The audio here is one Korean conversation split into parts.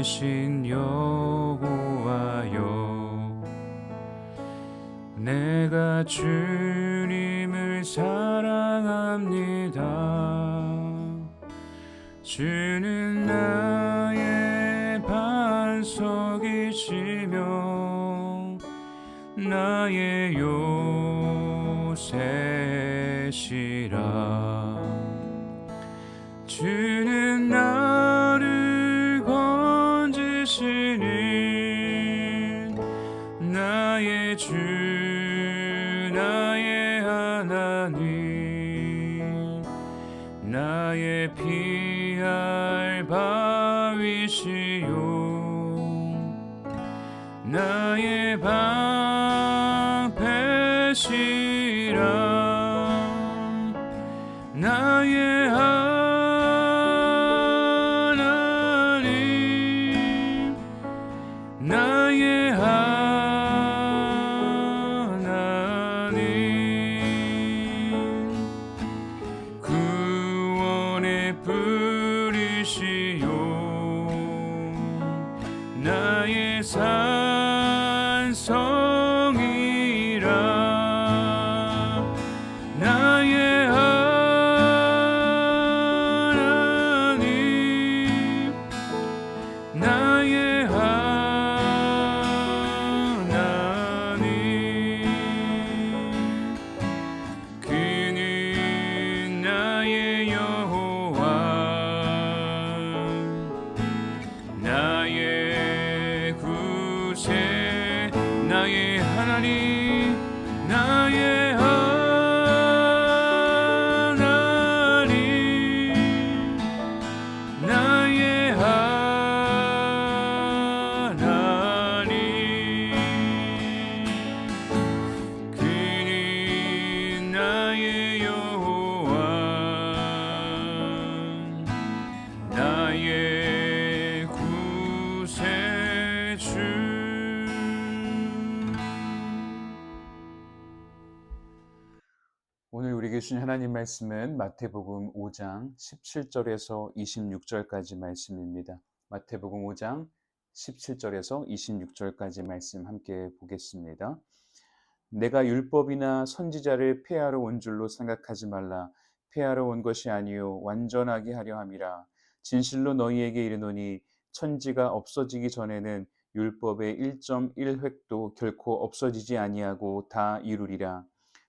되신 여호와여, 내가 주님을 사랑합니다. 주는 나의 반석이시며 나의 요새시라. 주는 나를 건지시는 나의 주, 나의 하나님, 나의 피할 바위시요 나의 방패시라. 나의 하나님, 나의 하나님, 구원의 뿌리시요 나의 산성이라. 나의 하나님, 나의 하나님, 그는 나의 여호와, 나의 구세, 나의 하나님, 나의 하나님, 나의 하나님, 그는 나의 여호와, 나의 구세주. 오늘 우리에게 주신 하나님 말씀은 마태복음 5장 17절에서 26절까지 말씀입니다. 마태복음 5장 17절에서 26절까지 말씀 함께 보겠습니다. 내가 율법이나 선지자를 폐하러 온 줄로 생각하지 말라. 폐하러 온 것이 아니요 완전하게 하려 함이라. 진실로 너희에게 이르노니 천지가 없어지기 전에는 율법의 1.1획도 결코 없어지지 아니하고 다 이루리라.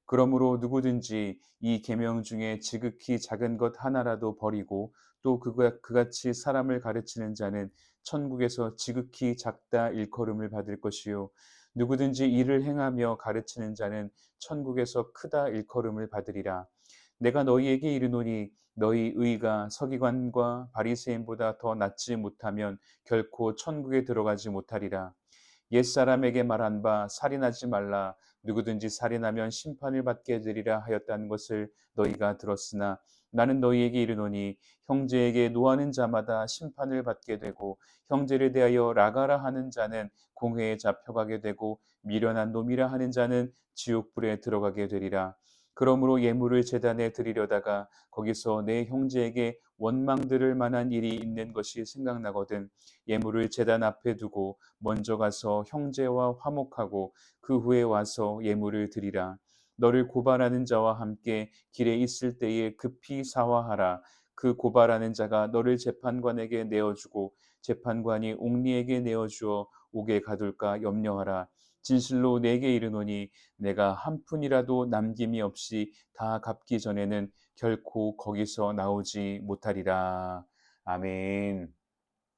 그러므로 누구든지 이 계명 중에 지극히 작은 것 하나라도 버리고 또 그같이 사람을 가르치는 자는 천국에서 지극히 작다 일컬음을 받을 것이요 누구든지 이를 행하며 가르치는 자는 천국에서 크다 일컬음을 받으리라. 내가 너희에게 이르노니 너희 의가 서기관과 바리새인보다 더 낫지 못하면 결코 천국에 들어가지 못하리라. 옛사람에게 말한 바 살인하지 말라. 누구든지 살인하면 심판을 받게 되리라 하였다는 것을 너희가 들었으나 나는 너희에게 이르노니 형제에게 노하는 자마다 심판을 받게 되고 형제를 대하여 라가라 하는 자는 공회에 잡혀가게 되고 미련한 놈이라 하는 자는 지옥불에 들어가게 되리라. 그러므로 예물을 제단에 드리려다가 거기서 내 형제에게 원망 들을 만한 일이 있는 것이 생각나거든 예물을 제단 앞에 두고 먼저 가서 형제와 화목하고 그 후에 와서 예물을 드리라. 너를 고발하는 자와 함께 길에 있을 때에 급히 사화하라. 그 고발하는 자가 너를 재판관에게 내어주고 재판관이 옥리에게 내어주어 옥에 가둘까 염려하라. 진실로 내게 이르노니 내가 한 푼이라도 남김이 없이 다 갚기 전에는 결코 거기서 나오지 못하리라. 아멘.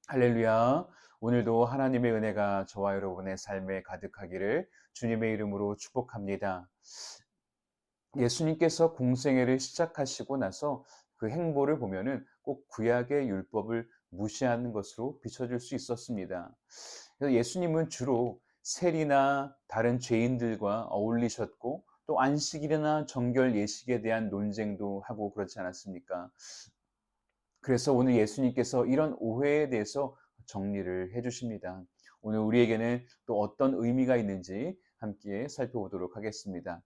할렐루야. 오늘도 하나님의 은혜가 저와 여러분의 삶에 가득하기를 주님의 이름으로 축복합니다. 예수님께서 공생애를 시작하시고 나서 그 행보를 보면은 꼭 구약의 율법을 무시하는 것으로 비춰질 수 있었습니다. 그래서 예수님은 주로 세리나 다른 죄인들과 어울리셨고 또 안식일이나 정결 예식에 대한 논쟁도 하고 그렇지 않았습니까? 그래서 오늘 예수님께서 이런 오해에 대해서 정리를 해주십니다. 오늘 우리에게는 또 어떤 의미가 있는지 함께 살펴보도록 하겠습니다.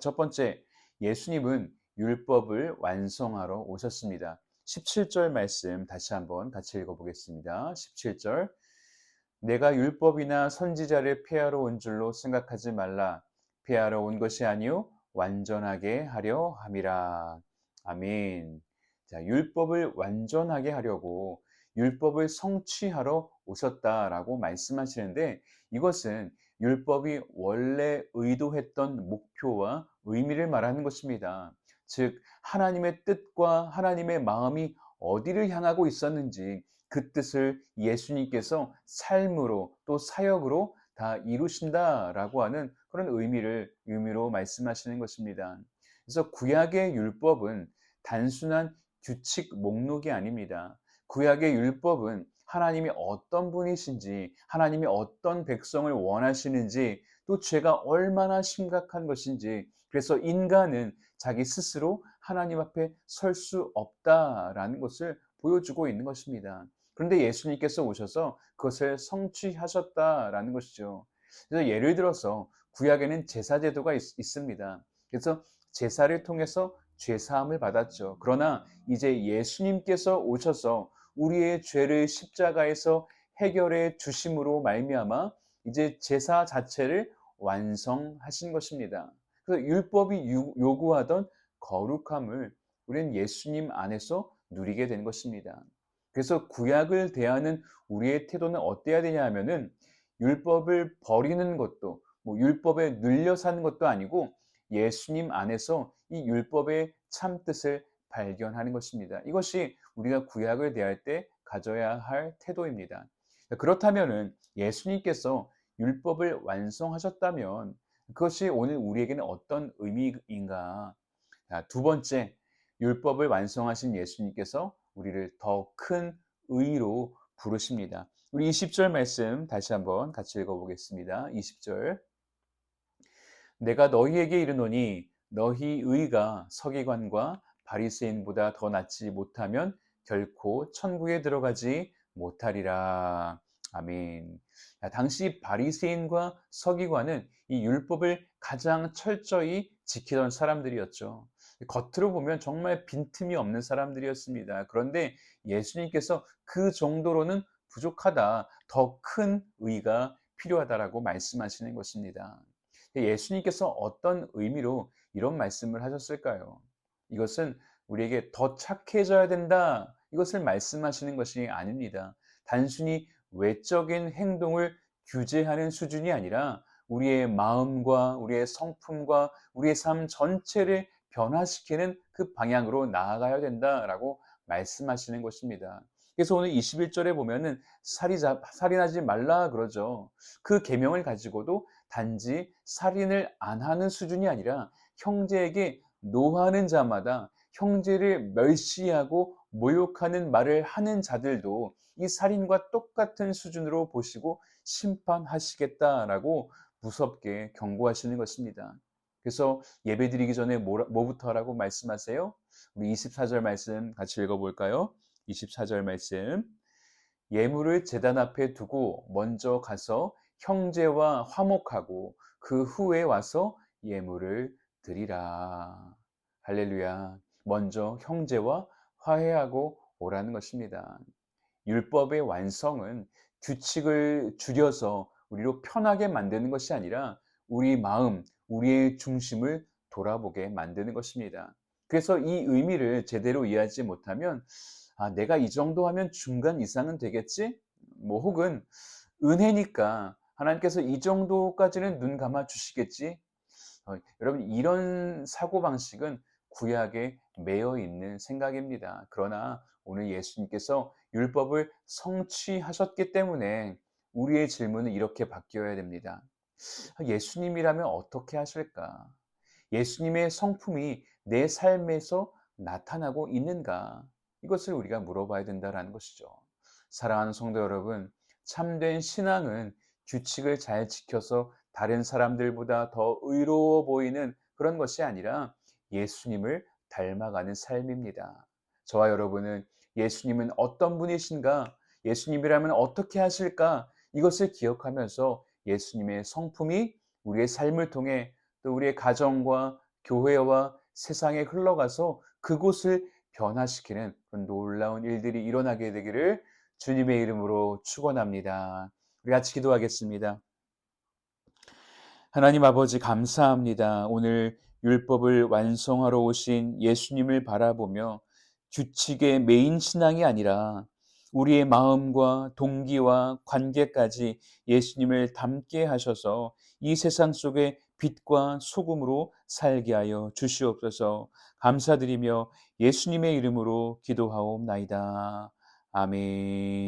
첫 번째, 예수님은 율법을 완성하러 오셨습니다. 17절 말씀 다시 한번 같이 읽어보겠습니다. 17절, 내가 율법이나 선지자를 폐하러 온 줄로 생각하지 말라. 폐하러 온 것이 아니요 완전하게 하려 함이라. 아멘. 자, 율법을 완전하게 하려고 율법을 성취하러 오셨다라고 말씀하시는데, 이것은 율법이 원래 의도했던 목표와 의미를 말하는 것입니다. 즉, 하나님의 뜻과 하나님의 마음이 어디를 향하고 있었는지 그 뜻을 예수님께서 삶으로 또 사역으로 다 이루신다라고 하는 그런 의미로 말씀하시는 것입니다. 그래서 구약의 율법은 단순한 규칙 목록이 아닙니다. 구약의 율법은 하나님이 어떤 분이신지, 하나님이 어떤 백성을 원하시는지, 또 죄가 얼마나 심각한 것인지, 그래서 인간은 자기 스스로 하나님 앞에 설 수 없다라는 것을 보여주고 있는 것입니다. 그런데 예수님께서 오셔서 그것을 성취하셨다라는 것이죠. 그래서 예를 들어서 구약에는 제사 제도가 있습니다. 그래서 제사를 통해서 죄 사함을 받았죠. 그러나 이제 예수님께서 오셔서 우리의 죄를 십자가에서 해결해 주심으로 말미암아 이제 제사 자체를 완성하신 것입니다. 그래서 율법이 요구하던 거룩함을 우리는 예수님 안에서 누리게 된 것입니다. 그래서 구약을 대하는 우리의 태도는 어때야 되냐 하면은 율법을 버리는 것도 율법에 눌려 사는 것도 아니고 예수님 안에서 이 율법의 참뜻을 발견하는 것입니다. 이것이 우리가 구약을 대할 때 가져야 할 태도입니다. 그렇다면은 예수님께서 율법을 완성하셨다면 그것이 오늘 우리에게는 어떤 의미인가? 두 번째, 율법을 완성하신 예수님께서 우리를 더 큰 의로 부르십니다. 우리 20절 말씀 다시 한번 같이 읽어보겠습니다. 20절. 내가 너희에게 이르노니 너희 의가 서기관과 바리새인보다 더 낫지 못하면 결코 천국에 들어가지 못하리라. 아멘. 당시 바리새인과 서기관은 이 율법을 가장 철저히 지키던 사람들이었죠. 겉으로 보면 정말 빈틈이 없는 사람들이었습니다. 그런데 예수님께서 그 정도로는 부족하다, 더 큰 의가 필요하다라고 말씀하시는 것입니다. 예수님께서 어떤 의미로 이런 말씀을 하셨을까요? 이것은 우리에게 더 착해져야 된다, 이것을 말씀하시는 것이 아닙니다. 단순히 외적인 행동을 규제하는 수준이 아니라 우리의 마음과 우리의 성품과 우리의 삶 전체를 변화시키는 그 방향으로 나아가야 된다라고 말씀하시는 것입니다. 그래서 오늘 21절에 보면은 살인하지 말라 그러죠. 그 계명을 가지고도 단지 살인을 안 하는 수준이 아니라 형제에게 노하는 자마다 형제를 멸시하고 모욕하는 말을 하는 자들도 이 살인과 똑같은 수준으로 보시고 심판하시겠다라고 무섭게 경고하시는 것입니다. 그래서 예배드리기 전에 뭐부터 하라고 말씀하세요? 우리 24절 말씀 같이 읽어볼까요? 24절 말씀. 예물을 제단 앞에 두고 먼저 가서 형제와 화목하고 그 후에 와서 예물을 드리라. 할렐루야. 먼저 형제와 화해하고 오라는 것입니다. 율법의 완성은 규칙을 줄여서 우리로 편하게 만드는 것이 아니라 우리 마음, 우리의 중심을 돌아보게 만드는 것입니다. 그래서 이 의미를 제대로 이해하지 못하면 내가 이 정도 하면 중간 이상은 되겠지? 혹은 은혜니까 하나님께서 이 정도까지는 눈 감아 주시겠지? 여러분, 이런 사고방식은 구약에 매여 있는 생각입니다. 그러나 오늘 예수님께서 율법을 성취하셨기 때문에 우리의 질문은 이렇게 바뀌어야 됩니다. 예수님이라면 어떻게 하실까? 예수님의 성품이 내 삶에서 나타나고 있는가? 이것을 우리가 물어봐야 된다는 것이죠. 사랑하는 성도 여러분, 참된 신앙은 규칙을 잘 지켜서 다른 사람들보다 더 의로워 보이는 그런 것이 아니라 예수님을 닮아가는 삶입니다. 저와 여러분은 예수님은 어떤 분이신가? 예수님이라면 어떻게 하실까? 이것을 기억하면서 예수님의 성품이 우리의 삶을 통해 또 우리의 가정과 교회와 세상에 흘러가서 그곳을 변화시키는 그런 놀라운 일들이 일어나게 되기를 주님의 이름으로 축원합니다. 우리 같이 기도하겠습니다. 하나님 아버지 감사합니다. 오늘 율법을 완성하러 오신 예수님을 바라보며 규칙의 메인 신앙이 아니라 우리의 마음과 동기와 관계까지 예수님을 닮게 하셔서 이 세상 속에 빛과 소금으로 살게 하여 주시옵소서. 감사드리며 예수님의 이름으로 기도하옵나이다. 아멘.